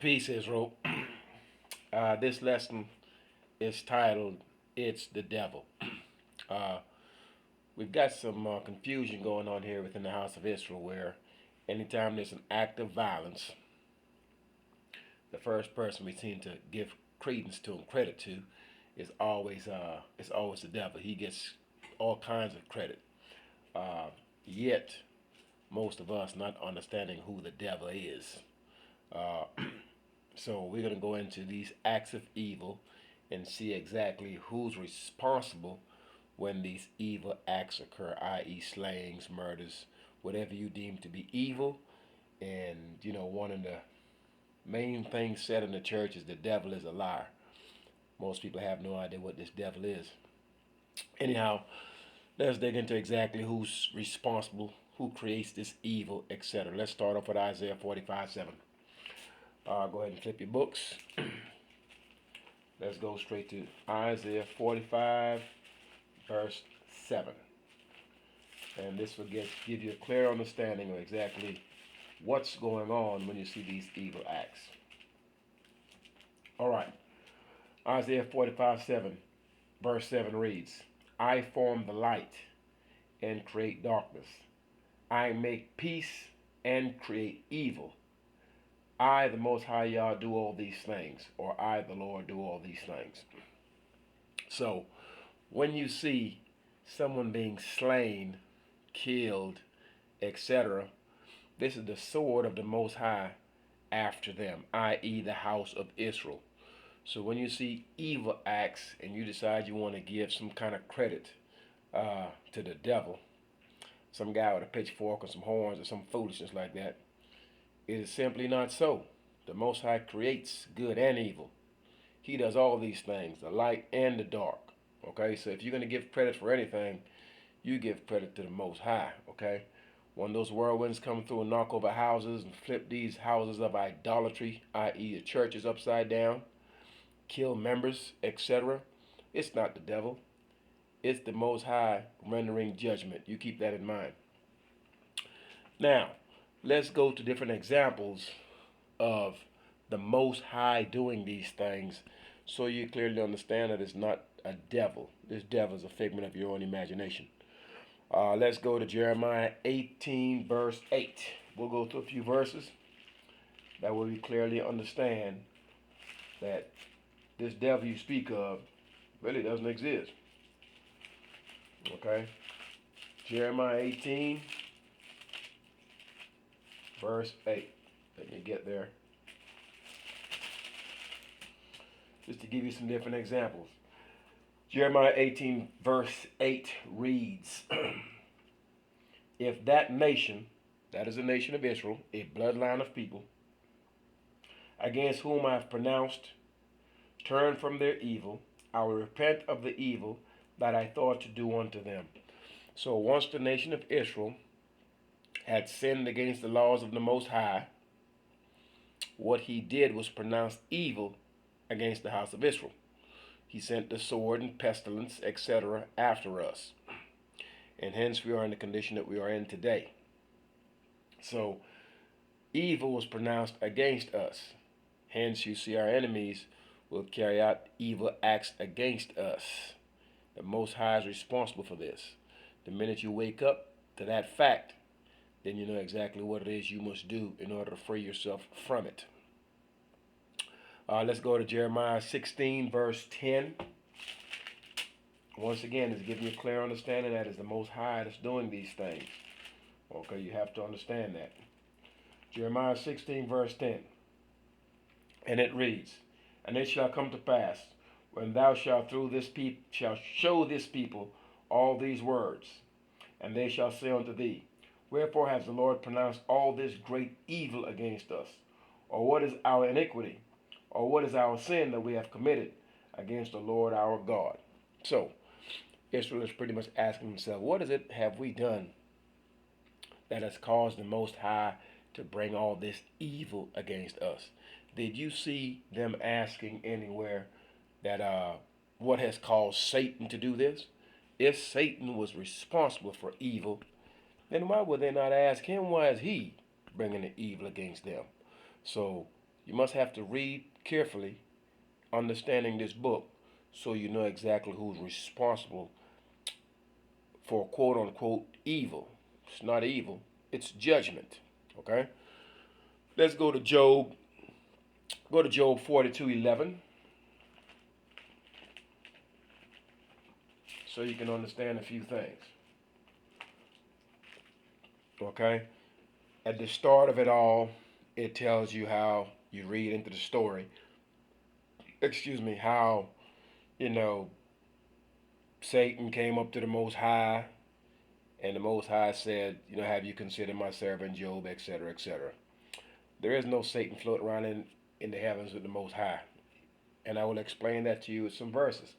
Peace, Israel. This lesson is titled, It's the Devil. Uh, we've got some confusion going on here within the house of Israel where anytime there's an act of violence, the first person we seem to give credence to and credit to is always the devil. He gets all kinds of credit. Uh, Yet, most of us not understanding who the devil is. Uh, So we're going to go into these acts of evil and see exactly who's responsible when these evil acts occur, i.e., slayings, murders, whatever you deem to be evil. And, one of the main things said in the church is the devil is a liar. Most people have no idea what this devil is. Anyhow, let's dig into exactly who's responsible, who creates this evil, etc. Let's start off with Isaiah 45:7. Go ahead and flip your books. Let's go straight to Isaiah 45, verse 7. And this will give you a clear understanding of exactly what's going on when you see these evil acts. All right. Isaiah 45:7, verse 7 reads, I form the light and create darkness. I make peace and create evil. I, the Most High Yah, do all these things, or I, the Lord, do all these things. So, when you see someone being slain, killed, etc., this is the sword of the Most High after them, i.e., the house of Israel. So, when you see evil acts and you decide you want to give some kind of credit to the devil, some guy with a pitchfork or some horns or some foolishness like that, it is simply not so. The Most High creates good and evil. He does all these things, the light and the dark. Okay, so if you're going to give credit for anything, you give credit to the Most High. Okay, when those whirlwinds come through and knock over houses and flip these houses of idolatry, i.e., the church is upside down, kill members, etc., it's not the devil. It's the Most High rendering judgment. You keep that in mind. Now, let's go to different examples of the Most High doing these things so you clearly understand that it's not a devil. This devil is a figment of your own imagination. Let's go to Jeremiah 18, verse 8. We'll go through a few verses. That way we clearly understand that this devil you speak of really doesn't exist. Okay? Jeremiah 18, verse 8. Let me get there. Just to give you some different examples. Jeremiah 18, verse 8 reads, If that nation, that is the nation of Israel, a bloodline of people, against whom I have pronounced, turn from their evil, I will repent of the evil that I thought to do unto them. So once the nation of Israel had sinned against the laws of the Most High, what he did was pronounce evil against the house of Israel. He sent the sword and pestilence, etc., after us. And hence we are in the condition that we are in today. So evil was pronounced against us. Hence you see our enemies will carry out evil acts against us. The Most High is responsible for this. The minute you wake up to that fact, then you know exactly what it is you must do in order to free yourself from it. Let's go to Jeremiah 16, verse 10. Once again, it's giving you a clear understanding that it's the Most High that's doing these things. Okay, you have to understand that. Jeremiah 16, verse 10. And it reads, And it shall come to pass, when thou shalt show this people all these words, and they shall say unto thee, Wherefore has the Lord pronounced all this great evil against us? Or what is our iniquity? Or what is our sin that we have committed against the Lord our God? So, Israel is pretty much asking himself, what is it have we done that has caused the Most High to bring all this evil against us? Did you see them asking anywhere that what has caused Satan to do this? If Satan was responsible for evil, then why would they not ask him, why is he bringing the evil against them? So You must have to read carefully, understanding this book, so you know exactly who's responsible for quote unquote evil. It's not evil, it's judgment. Okay? Let's go to Job. Go to Job 42:11 so you can understand a few things. Okay? At the start of it all, it tells you how you read into the story. Excuse me, how, you know, Satan came up to the Most High, and the Most High said, have you considered my servant Job, etc., etc. There is no Satan floating around in the heavens with the Most High. And I will explain that to you with some verses.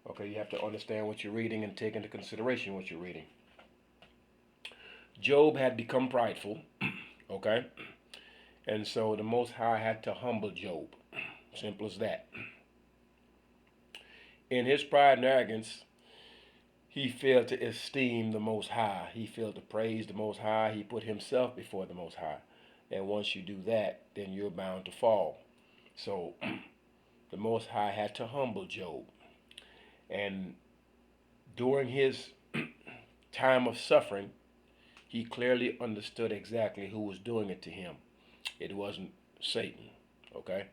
Okay, you have to understand what you're reading and take into consideration what you're reading. Job had become prideful, okay? And so the Most High had to humble Job. Simple as that. In his pride and arrogance, he failed to esteem the Most High. He failed to praise the Most High. He put himself before the Most High. And once you do that, then you're bound to fall. So the Most High had to humble Job. And during his time of suffering, he clearly understood exactly who was doing it to him. It wasn't Satan. Okay?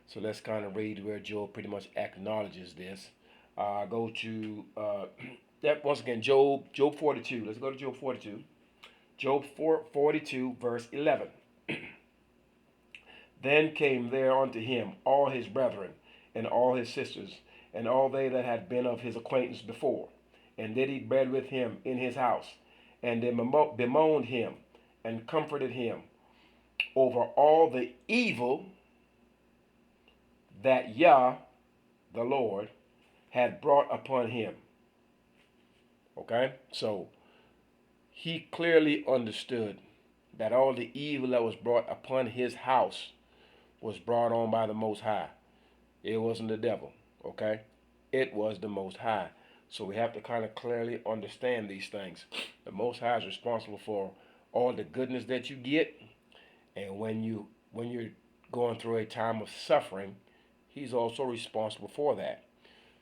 So let's kind of read where Job pretty much acknowledges this. Go to that once again, Job 42. Let's go to Job 42. Job 42, verse 11. Then came there unto him all his brethren, and all his sisters, and all they that had been of his acquaintance before, and did eat bread with him in his house, and they bemoaned him, and comforted him over all the evil that Yah, the Lord, had brought upon him. Okay? So, he clearly understood that all the evil that was brought upon his house was brought on by the Most High. It wasn't the devil, okay? It was the Most High. So we have to kind of clearly understand these things. The Most High is responsible for all the goodness that you get, and when you're going through a time of suffering, He's also responsible for that.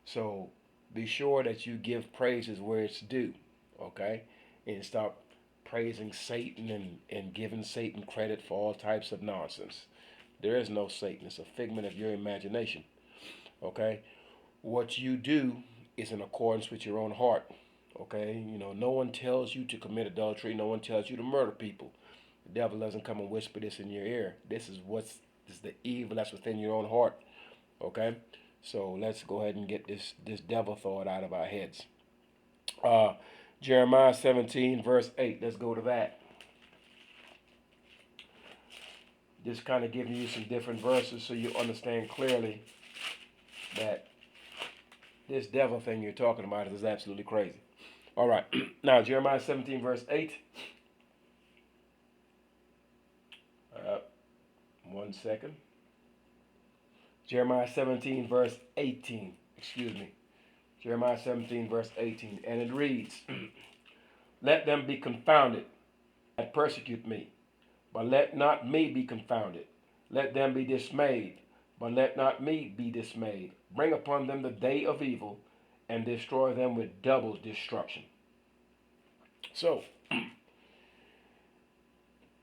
So be sure that you give praises where it's due, okay? And stop praising Satan and giving Satan credit for all types of nonsense. There is no Satan. It's a figment of your imagination. Okay? What you do is in accordance with your own heart. Okay? No one tells you to commit adultery. No one tells you to murder people. The devil doesn't come and whisper this in your ear. This is the evil that's within your own heart. Okay? So let's go ahead and get this devil thought out of our heads. Jeremiah 17, verse 8. Let's go to that. Just kind of giving you some different verses so you understand clearly that this devil thing you're talking about is absolutely crazy. All right. Now, Jeremiah 17, verse 8. One second. Jeremiah 17, verse 18. Excuse me. Jeremiah 17, verse 18. And it reads, Let them be confounded that persecute me, but let not me be confounded. Let them be dismayed, but let not me be dismayed. Bring upon them the day of evil, and destroy them with double destruction. So,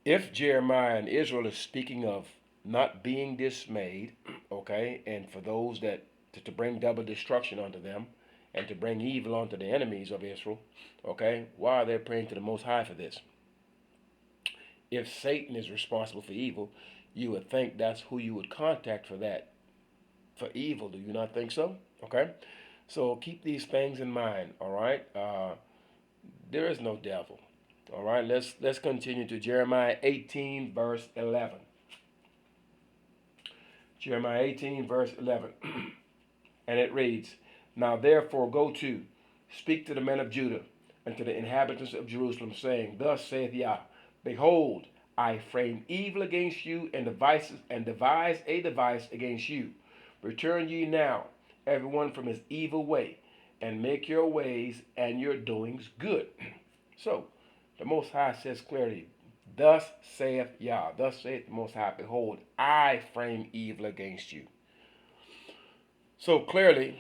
if Jeremiah and Israel is speaking of not being dismayed, okay, and for those that to bring double destruction unto them, and to bring evil unto the enemies of Israel, okay, why are they praying to the Most High for this? If Satan is responsible for evil, you would think that's who you would contact for that, for evil. Do you not think so? Okay? So keep these things in mind, all right? There is no devil. All right, let's continue to Jeremiah 18, verse 11. Jeremiah 18, verse 11. And it reads, Now therefore go to, speak to the men of Judah, and to the inhabitants of Jerusalem, saying, Thus saith Yah, Behold, I frame evil against you, and devise a device against you. Return ye now, everyone from his evil way, and make your ways and your doings good. So, the Most High says clearly, Thus saith Yah, thus saith the Most High, behold, I frame evil against you. So clearly,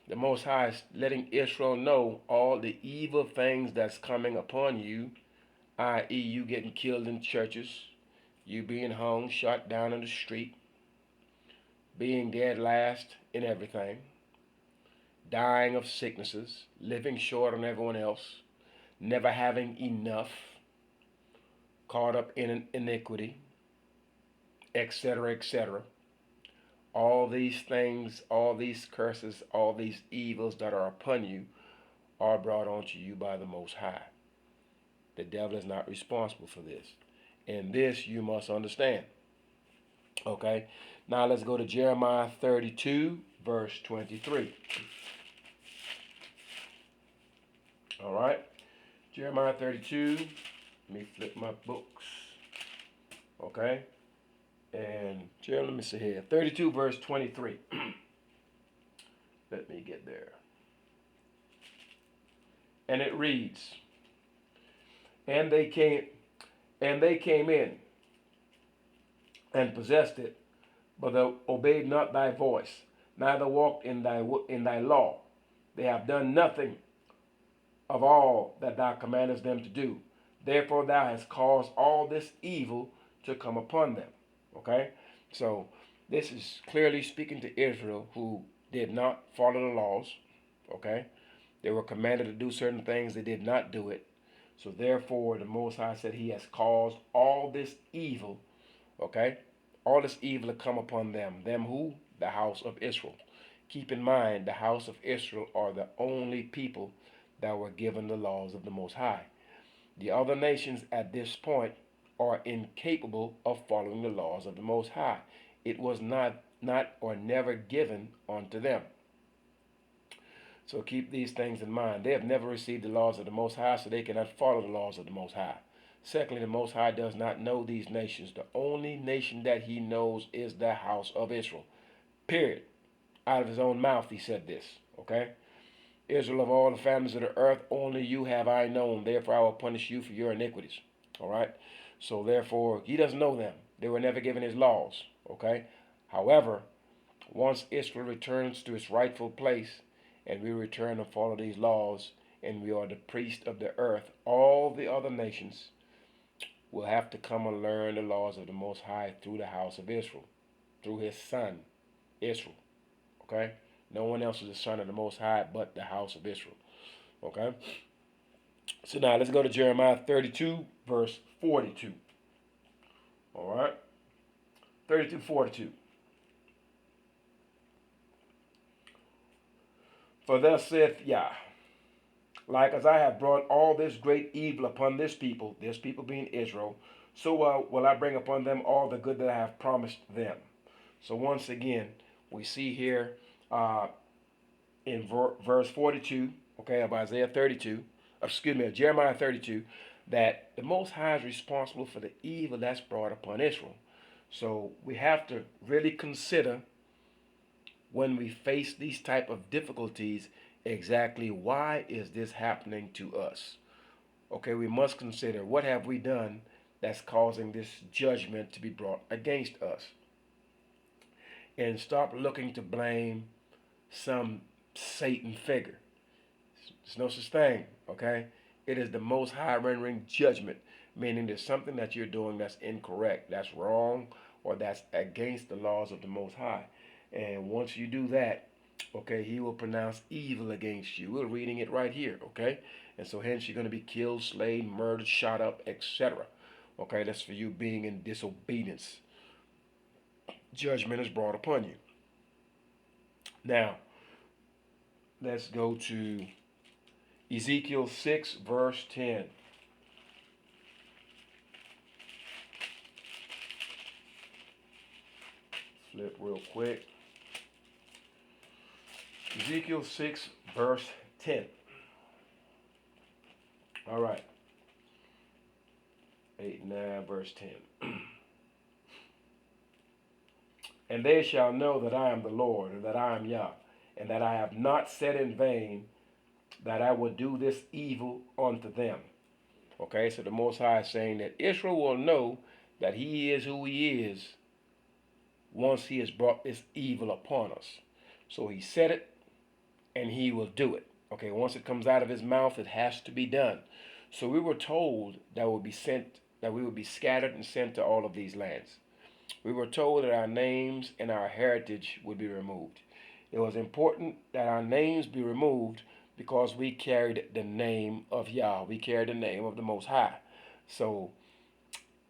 the Most High is letting Israel know all the evil things that's coming upon you, i.e., you getting killed in churches, you being hung, shot down in the street, being dead last in everything, dying of sicknesses, living short on everyone else, never having enough, caught up in iniquity, etc., etc. All these things, all these curses, all these evils that are upon you are brought onto you by the Most High. The devil is not responsible for this. And this you must understand. Okay? Now let's go to Jeremiah 32, verse 23. All right? Jeremiah 32. Let me flip my books. Okay? And let me see here. 32, verse 23. Let me get there. And it reads, And they came in and possessed it, but they obeyed not thy voice, neither walked in thy law. They have done nothing of all that thou commandest them to do. Therefore thou hast caused all this evil to come upon them. Okay? So this is clearly speaking to Israel, who did not follow the laws. Okay? They were commanded to do certain things, they did not do it. So therefore the Most High said he has caused all this evil, okay? All this evil to come upon them. Them who? The house of Israel. Keep in mind, the house of Israel are the only people that were given the laws of the Most High. The other nations at this point are incapable of following the laws of the Most High. It was not or never given unto them. So keep these things in mind. They have never received the laws of the Most High, so they cannot follow the laws of the Most High. Secondly, the Most High does not know these nations. The only nation that he knows is the house of Israel. Period. Out of his own mouth he said this. Okay? Israel, of all the families of the earth, only you have I known. Therefore I will punish you for your iniquities. All right? So therefore, he doesn't know them. They were never given his laws. Okay? However, once Israel returns to its rightful place, and we return to follow these laws, and we are the priest of the earth, all the other nations will have to come and learn the laws of the Most High through the house of Israel, through his son, Israel. Okay? No one else is the son of the Most High but the house of Israel. Okay? So now let's go to Jeremiah 32, verse 42. All right? 32:42. For thus saith Yah, like as I have brought all this great evil upon this people being Israel, so will I bring upon them all the good that I have promised them. So once again, we see here in verse 42, okay, of Isaiah 32, of Jeremiah 32, that the Most High is responsible for the evil that's brought upon Israel. So we have to really consider, when we face these type of difficulties, exactly why is this happening to us. Okay, we must consider, what have we done that's causing this judgment to be brought against us, and stop looking to blame some Satan figure. There's no such thing. Okay, it is the Most High rendering judgment, meaning there's something that you're doing that's incorrect, that's wrong, or that's against the laws of the Most High. And once you do that, okay, he will pronounce evil against you. We're reading it right here, okay? And so hence you're going to be killed, slain, murdered, shot up, etc. Okay, that's for you being in disobedience. Judgment is brought upon you. Now, let's go to Ezekiel 6, verse 10. Flip real quick. Ezekiel 6, verse 10. All right. 8, 9, verse 10. And they shall know that I am the Lord, and that I am Yah, and that I have not said in vain that I will do this evil unto them. Okay, so the Most High is saying that Israel will know that he is who he is once he has brought this evil upon us. So he said it and he will do it. Okay, once it comes out of his mouth, it has to be done. So we were told that we would be scattered and sent to all of these lands. We were told that our names and our heritage would be removed. It was important that our names be removed because we carried the name of Yah. We carried the name of the Most High. So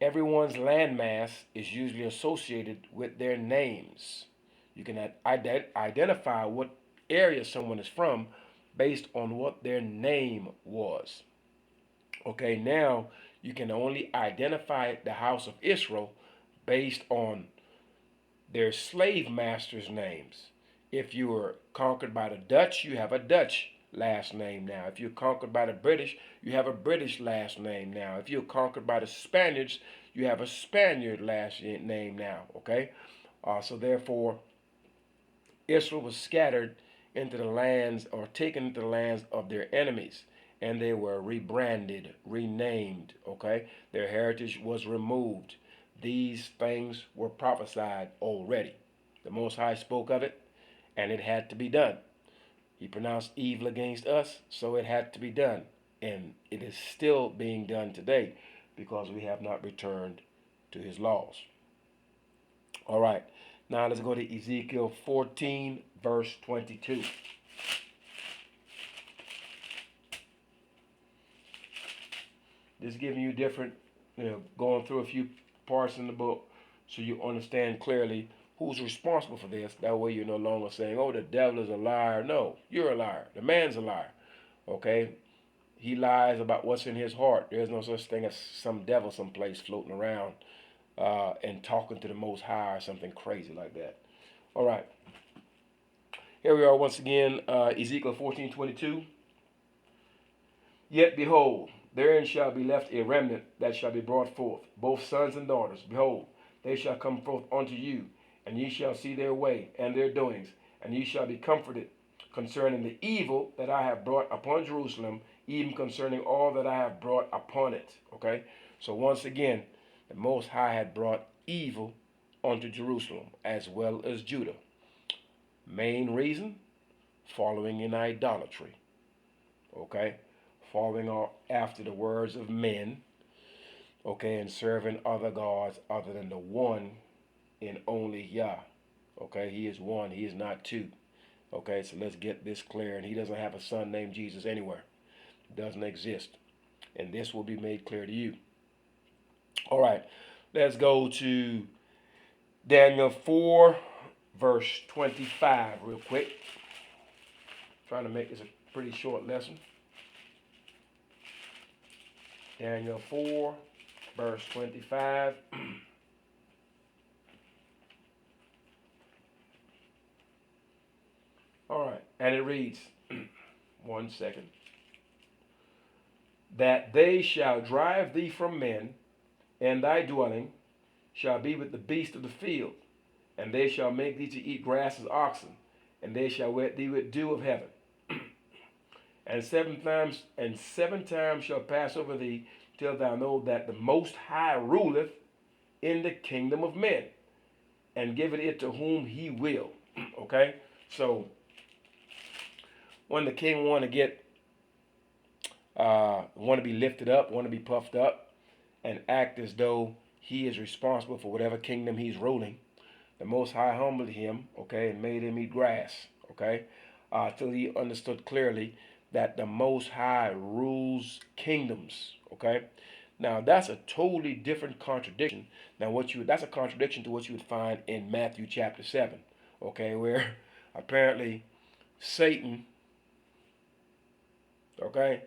everyone's landmass is usually associated with their names. You can identify what area someone is from based on what their name was. Okay, now you can only identify the house of Israel based on their slave masters' names. If you were conquered by the Dutch, you have a Dutch last name now. If you're conquered by the British, you have a British last name now. If you're conquered by the Spaniards, you have a Spaniard last name now. Okay, so therefore, Israel was scattered into the lands or taken into the lands of their enemies, and they were rebranded, renamed. Okay, their heritage was removed. These things were prophesied already. The Most High spoke of it, and it had to be done. He pronounced evil against us, so it had to be done. And it is still being done today because we have not returned to his laws. All right, now let's go to Ezekiel 14, verse 22. This is giving you different, going through a few parts in the book so you understand clearly who's responsible for this. That way you're no longer saying, oh, the devil is a liar. No, you're a liar. The man's a liar. Okay? He lies about what's in his heart. There's no such thing as some devil someplace floating around and talking to the Most High or something crazy like that. All right. Here we are once again, Ezekiel 14:22. Yet behold, therein shall be left a remnant that shall be brought forth, both sons and daughters. Behold, they shall come forth unto you, and ye shall see their way and their doings, and ye shall be comforted concerning the evil that I have brought upon Jerusalem, even concerning all that I have brought upon it. Okay? So once again, the Most High had brought evil unto Jerusalem as well as Judah. Main reason? Following in idolatry. Okay? Following after the words of men, okay, and serving other gods other than the one and only Yah. Okay, he is one, he is not two. Okay, so let's get this clear. And he doesn't have a son named Jesus anywhere. It doesn't exist. And this will be made clear to you. All right, let's go to Daniel 4, verse 25 real quick. Trying to make this a pretty short lesson. Daniel 4, verse 25. All right, and it reads, one second. That they shall drive thee from men, and thy dwelling shall be with the beasts of the field, and they shall make thee to eat grass as oxen, and they shall wet thee with dew of heaven. And seven times shall pass over thee, till thou know that the Most High ruleth in the kingdom of men, and giveth it to whom he will. Okay? So, when the king want to be lifted up, want to be puffed up, and act as though he is responsible for whatever kingdom he's ruling, the Most High humbled him, okay, and made him eat grass, okay, till he understood clearly that the Most High rules kingdoms, okay. Now that's a totally different contradiction than that's a contradiction to what you would find in Matthew chapter 7, okay, where apparently Satan, okay,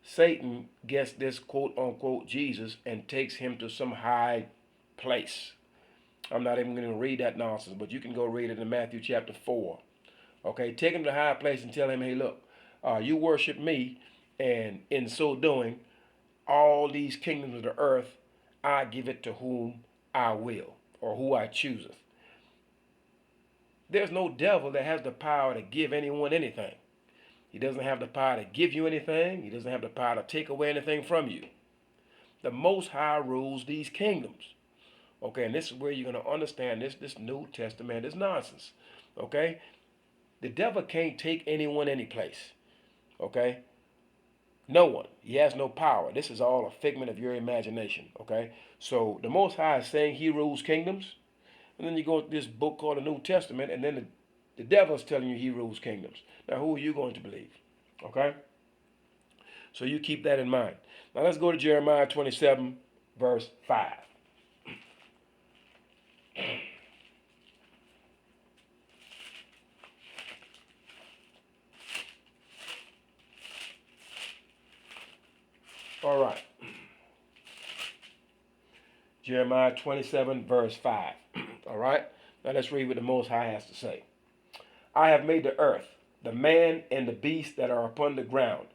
Satan gets this quote unquote Jesus and takes him to some high place. I'm not even going to read that nonsense, but you can go read it in Matthew chapter 4. Okay, take him to a high place and tell him, hey, look, you worship me, and in so doing, all these kingdoms of the earth, I give it to whom I will, or who I chooseth. There's no devil that has the power to give anyone anything. He doesn't have the power to give you anything. He doesn't have the power to take away anything from you. The Most High rules these kingdoms. Okay, and this is where you're going to understand this New Testament is nonsense. Okay, the devil can't take anyone any place. Okay, no one. He has no power. This is all a figment of your imagination. Okay, so the Most High is saying He rules kingdoms, and then you go to this book called the New Testament, and then the devil is telling you He rules kingdoms. Now, who are you going to believe? Okay, so you keep that in mind. Now let's go to Jeremiah 27, verse 5. All right. Jeremiah 27, verse 5. All right. Now let's read what the Most High has to say. I have made the earth, the man and the beast that are upon the ground,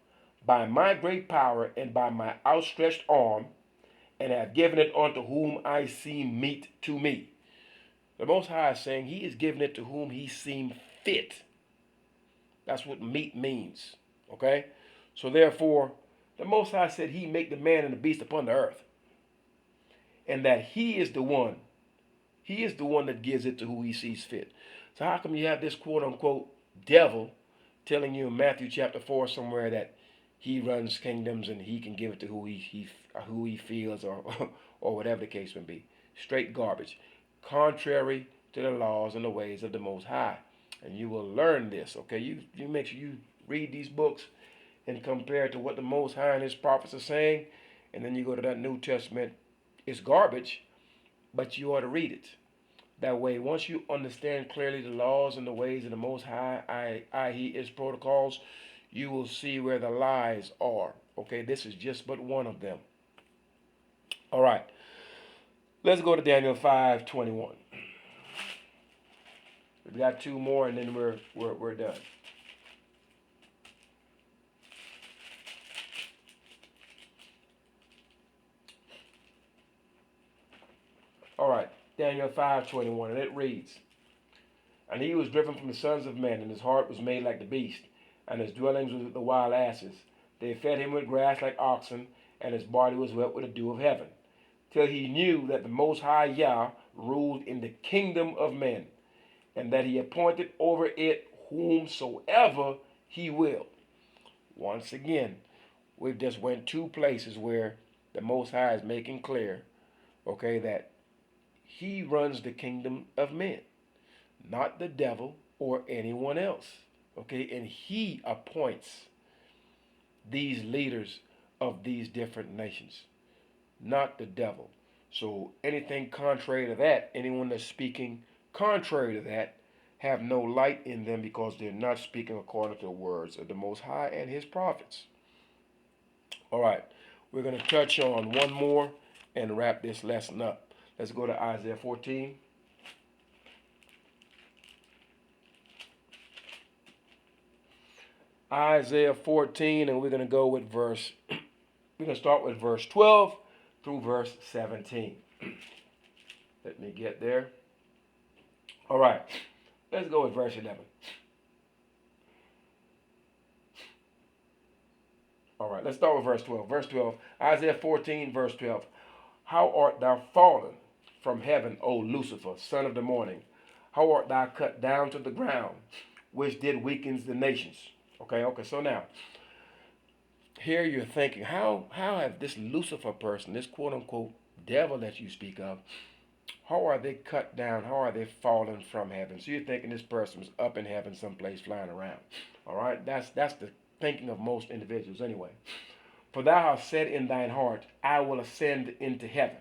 by my great power and by my outstretched arm, and have given it unto whom I seem meet to me. The Most High is saying He is giving it to whom He seem fit. That's what meat means. Okay? So therefore, the Most High said He make the man and the beast upon the earth. And that He is the one that gives it to who He sees fit. So how come you have this quote unquote devil telling you in Matthew chapter 4 somewhere that he runs kingdoms and he can give it to who he feels or whatever the case may be? Straight garbage. Contrary to the laws and the ways of the Most High. And you will learn this, okay? You make sure you read these books and compare it to what the Most High and His prophets are saying, and then you go to that New Testament. It's garbage, but you ought to read it. That way, once you understand clearly the laws and the ways of the Most High, i.e. His protocols, you will see where the lies are. Okay, this is just but one of them. All right, let's go to Daniel 5:21. We've got two more, and then we're done. All right, Daniel 5:21, and it reads, And he was driven from the sons of men, and his heart was made like the beast, and his dwellings was with the wild asses. They fed him with grass like oxen, and his body was wet with the dew of heaven, till he knew that the Most High Yah ruled in the kingdom of men, and that He appointed over it whomsoever He will. Once again, we've just went two places where the Most High is making clear, okay, that He runs the kingdom of men, not the devil or anyone else. Okay, and He appoints these leaders of these different nations, not the devil. So anything contrary to that, anyone that's speaking contrary to that, have no light in them because they're not speaking according to the words of the Most High and His prophets. All right, we're going to touch on one more and wrap this lesson up. Let's go to Isaiah 14. Isaiah 14, and we're going to go with we're going to start with verse 12 through verse 17. Let me get there. All right, let's go with verse 11. All right, let's start with verse 12. Verse 12, Isaiah 14, verse 12. How art thou fallen from heaven, O Lucifer, son of the morning? How art thou cut down to the ground, which did weaken the nations? Okay, so now, here you're thinking, how have this Lucifer person, this quote-unquote devil that you speak of, how are they cut down? How are they fallen from heaven? So you're thinking this person was up in heaven someplace flying around. All right, that's the thinking of most individuals anyway. For thou hast said in thine heart, I will ascend into heaven.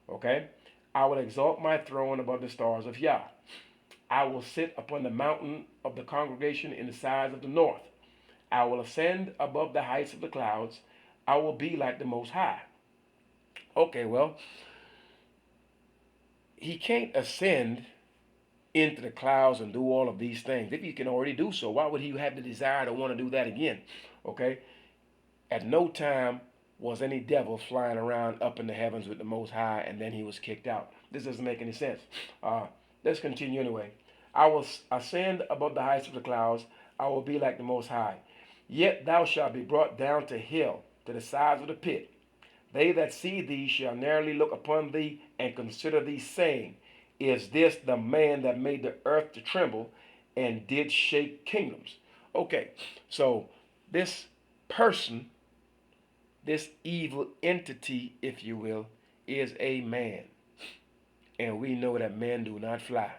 Okay, I will exalt my throne above the stars of Yah. I will sit upon the mountain of the congregation in the sides of the north. I will ascend above the heights of the clouds. I will be like the Most High. Okay, well, he can't ascend into the clouds and do all of these things. If he can already do so, why would he have the desire to want to do that again? Okay, at no time was any devil flying around up in the heavens with the Most High and then he was kicked out. This doesn't make any sense. Let's continue anyway. I will ascend above the heights of the clouds. I will be like the Most High. Yet thou shalt be brought down to hell, to the sides of the pit. They that see thee shall narrowly look upon thee and consider thee, saying, is this the man that made the earth to tremble and did shake kingdoms? Okay, so this person, this evil entity, if you will, is a man. And we know that men do not fly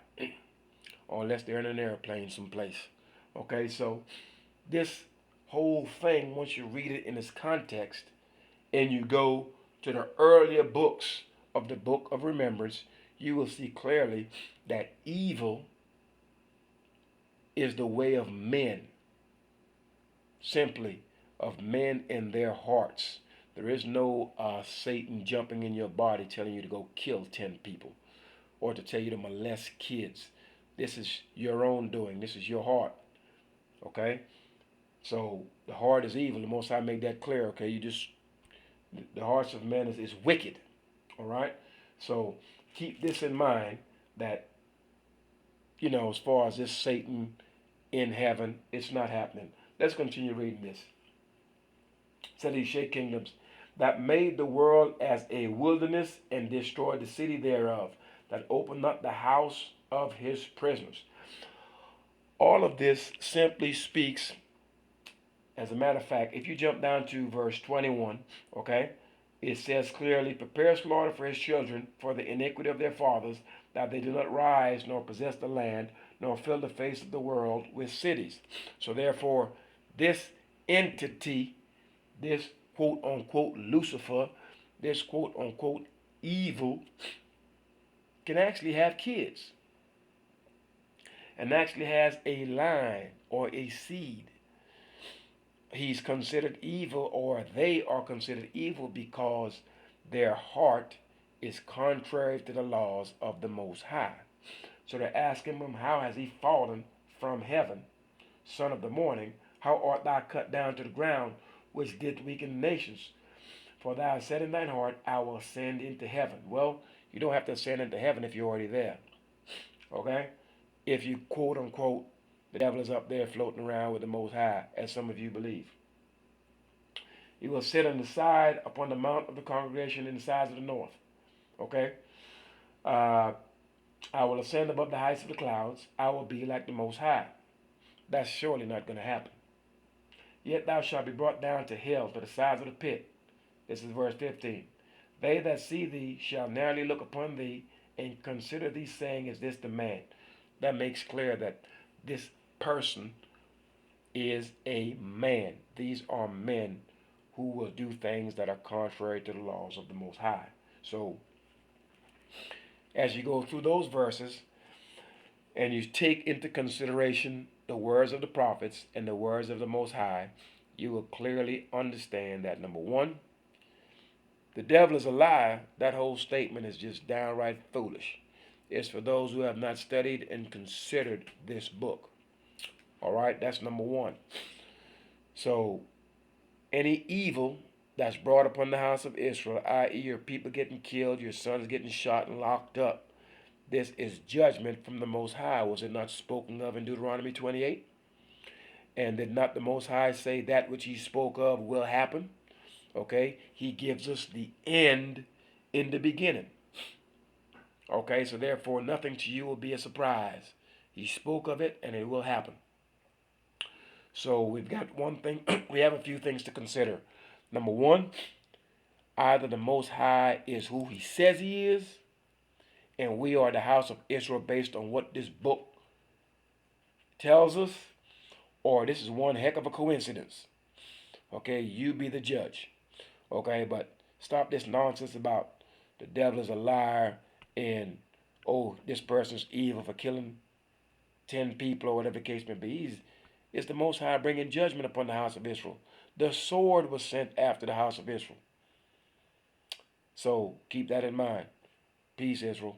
unless they're in an airplane someplace. Okay, so this whole thing, once you read it in its context and you go to the earlier books of the book of remembrance, you will see clearly that evil is the way of men, simply of men in their hearts. There is no Satan jumping in your body telling you to go kill 10 people or to tell you to molest kids. This is your own doing. This is your heart. Okay? So the heart is evil. The Most High made that clear. Okay? The hearts of men is wicked. All right? So keep this in mind that, as far as this Satan in heaven, it's not happening. Let's continue reading this. It said he shake kingdoms that made the world as a wilderness and destroyed the city thereof, that opened up the house of his prisoners. All of this simply speaks, as a matter of fact, if you jump down to verse 21, okay, it says clearly, prepare slaughter for his children for the iniquity of their fathers, that they do not rise nor possess the land, nor fill the face of the world with cities. So therefore, this entity, this quote unquote Lucifer, this quote unquote evil, can actually have kids and actually has a line or a seed. He's considered evil, or they are considered evil, because their heart is contrary to the laws of the Most High. So they're asking him, how has he fallen from heaven? Son of the morning, how art thou cut down to the ground, which did weaken the nations? For thou hast said in thine heart, I will ascend into heaven. Well, you don't have to ascend into heaven if you're already there. Okay? If you quote unquote, the devil is up there floating around with the Most High, as some of you believe. He will sit on the side upon the mount of the congregation in the sides of the north. Okay? I will ascend above the heights of the clouds. I will be like the Most High. That's surely not going to happen. Yet thou shalt be brought down to hell, to the sides of the pit. This is verse 15. They that see thee shall narrowly look upon thee and consider thee, saying, is this the man? That makes clear that this person is a man. These are men who will do things that are contrary to the laws of the Most High. So, as you go through those verses and you take into consideration the words of the prophets and the words of the Most High, you will clearly understand that, number one, the devil is a liar. That whole statement is just downright foolish. It's for those who have not studied and considered this book. All right, that's number one. So, any evil that's brought upon the house of Israel, i.e., your people getting killed, your sons getting shot and locked up, this is judgment from the Most High. Was it not spoken of in Deuteronomy 28? And did not the Most High say that which he spoke of will happen? Okay, he gives us the end in the beginning. Okay, so therefore nothing to you will be a surprise. He spoke of it and it will happen. So we've got one thing, we have a few things to consider. Number one, either the Most High is who he says he is, and we are the house of Israel based on what this book tells us, or this is one heck of a coincidence. Okay, you be the judge. Okay, but stop this nonsense about the devil is a liar and, oh, this person's evil for killing 10 people or whatever the case may be. It's the Most High bringing judgment upon the house of Israel. The sword was sent after the house of Israel. So keep that in mind. Peace, Israel.